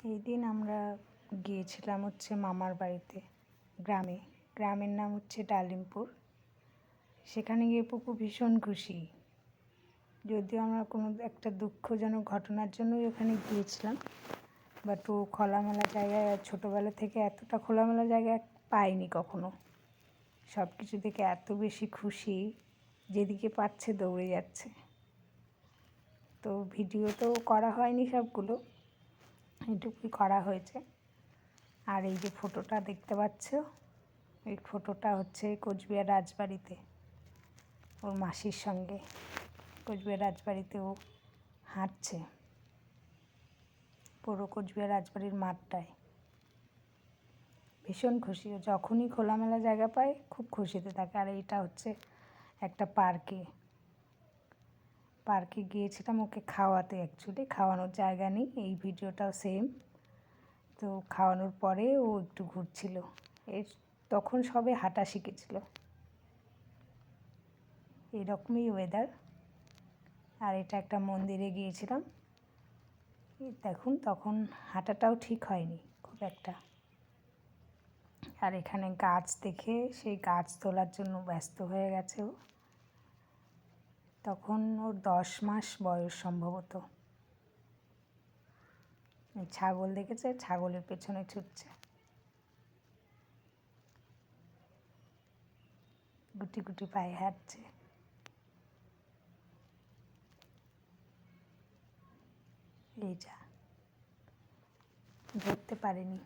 এই দিন আমরা গিয়েছিলাম হচ্ছে মামার বাড়িতে, গ্রামের নাম হচ্ছে ডালিমপুর। সেখানে গিয়ে পুপু ভীষণ খুশি, যদিও আমরা কোনো একটা দুঃখজনক ঘটনার জন্যই ওখানে গিয়েছিলাম। বাট ও খোলামেলা জায়গায় ছোটোবেলা থেকে এতটা খোলামেলা জায়গায় পাইনি কখনো। সব কিছু দেখে এত বেশি খুশি, যেদিকে পাচ্ছে দৌড়ে যাচ্ছে। তো ভিডিও তো করা হয়নি সবগুলো, এটুকুই করা হয়েছে। আর এই যে ফটোটা দেখতে পাচ্ছ, এই ফটোটা হচ্ছে কোচবিহার রাজবাড়িতে ওর মাসির সঙ্গে। কোচবিহার রাজবাড়িতে ও হাঁটছে, পুরো কোচবিহার রাজবাড়ির মাঠটায়। ভীষণ খুশি, ও যখনই খোলামেলা জায়গা পায় খুব খুশিতে থাকে। আর এইটা হচ্ছে একটা পার্কে গিয়েছিলাম ওকে খাওয়াতে। অ্যাকচুয়ালি খাওয়ানোর জায়গা নেই, এই ভিডিওটাও সেম। তো খাওয়ানোর পরে ও একটু ঘুরছিল, তখন সবে হাঁটা শিখেছিল। এরকমই ওয়েদার। আর এটা একটা মন্দিরে গিয়েছিলাম, দেখুন তখন হাঁটাটাও ঠিক হয়নি খুব একটা। আর এখানে গাছ দেখে সেই গাছ তোলার জন্য ব্যস্ত হয়ে গেছে ও। তখন ওর 10 মাস বয়স সম্ভবত। ছাগল দেখেছে, ছাগলের পেছনে ছুটছে, গুটি গুটি পায়ে হাঁটছে। এইটা ধরতে পারেনি।